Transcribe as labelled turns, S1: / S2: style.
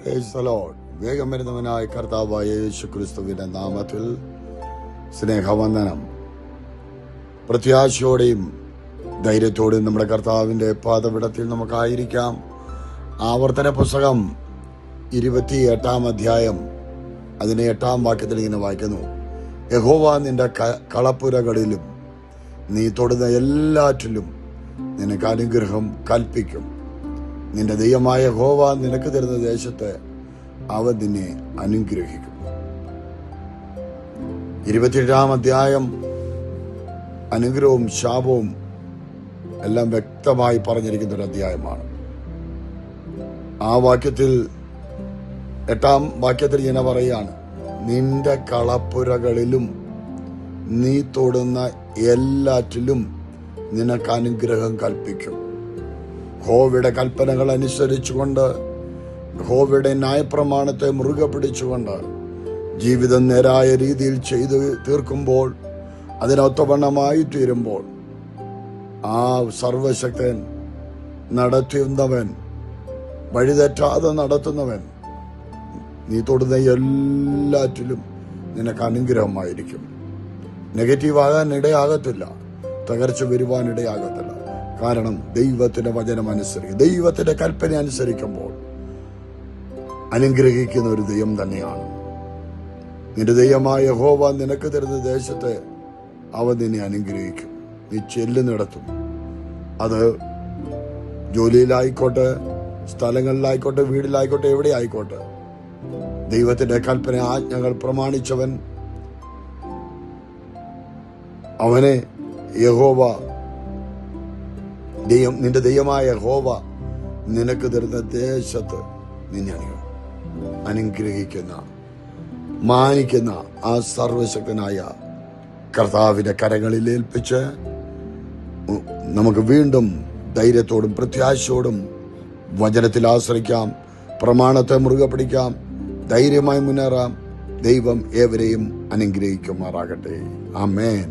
S1: Praise the Lord. വേഗം വരുന്നവനായ കർത്താവായ യേശുക്രിസ്തുവിന്റെ നാമത്തിൽ സ്നേഹവന്ദനം. പ്രത്യാശയോടെയും ധൈര്യത്തോടെയും നമ്മുടെ കർത്താവിന്റെ പാദപീഠത്തിൽ നമുക്കായിരിക്കാം. ആവർത്തന പുസ്തകം 28 അധ്യായം അതിനെ 8 വാക്യത്തിൽ ഇങ്ങനെ വായിക്കുന്നു: യഹോവ നിന്റെ കളപ്പുരകളിലും നീ തൊടുന്ന എല്ലാറ്റിലും നിനക്ക് അനുഗ്രഹം കൽപ്പിക്കും. നിന്റെ ദൈവമായ യഹോവ നിനക്ക് തരുന്ന ദേശത്തെ അവൻ നിന്നെ അനുഗ്രഹിക്കും. 28 അധ്യായം അനുഗ്രഹവും ശാപവും എല്ലാം വ്യക്തമായി പറഞ്ഞിരിക്കുന്ന ഒരു അധ്യായമാണ്. ആ വാക്യത്തിൽ 8 വാക്യത്തിൽ ഇങ്ങനെ പറയാണ്: നിന്റെ കളപ്പുരകളിലും നീ തൊടുന്ന എല്ലാറ്റിലും നിനക്ക് അനുഗ്രഹം കൽപ്പിക്കും. യഹോവയുടെ കൽപ്പനകൾ അനുസരിച്ചുകൊണ്ട്, യഹോവയുടെ ന്യായപ്രമാണത്തെ മുറുകെ പിടിച്ചുകൊണ്ട് ജീവിതം നേരായ രീതിയിൽ ചെയ്തു തീർക്കുമ്പോൾ, അതിനൊത്തവണ്ണമായി തീരുമ്പോൾ, ആ സർവശക്തൻ നടത്തുന്നവൻ, വഴിതെറ്റാതെ നടത്തുന്നവൻ നീ തൊടുന്ന എല്ലാറ്റിലും നിനക്ക് അനുഗ്രഹമായിരിക്കും. നെഗറ്റീവാകാൻ ഇടയാകത്തില്ല, തകർച്ച വരുവാൻ ഇടയാകത്തില്ല. കാരണം ദൈവത്തിന്റെ വചനം അനുസരിക്കും, ദൈവത്തിന്റെ കൽപ്പന അനുസരിക്കുമ്പോൾ അനുഗ്രഹിക്കുന്ന ഒരു ദൈവം തന്നെയാണ്. നിന്റെ ദൈവമായ യഹോവ നിനക്ക് തരുന്ന ദേശത്തെ അവൻ നിന്നെ അനുഗ്രഹിക്കും. നീ ചെല്ലുന്നിടത്തും, അത് ജോലിയിലായിക്കോട്ടെ, സ്ഥലങ്ങളിലായിക്കോട്ടെ, വീട്ടിലായിക്കോട്ടെ, എവിടെ ആയിക്കോട്ടെ, ദൈവത്തിന്റെ കൽപ്പന ആജ്ഞകൾ പ്രമാണിച്ചവൻ, അവനെ യഹോവ നിന്റെ ദൈവമായ യഹോവ നിനക്ക് തരുന്ന ദേശത്ത് നിന്നെ അനുഗ്രഹിക്കുന്ന, മാനിക്കുന്ന ആ സർവശക്തനായ കർത്താവിന്റെ കരങ്ങളിൽ ഏൽപ്പിച്ച് നമുക്ക് വീണ്ടും ധൈര്യത്തോടും പ്രത്യാശയോടും വചനത്തിൽ ആശ്രയിക്കാം, പ്രമാണത്തെ മുറുകെ പിടിക്കാം, ധൈര്യമായി മുന്നേറാം. ദൈവം ഏവരെയും അനുഗ്രഹിക്കുമാറാകട്ടെ. ആമേൻ.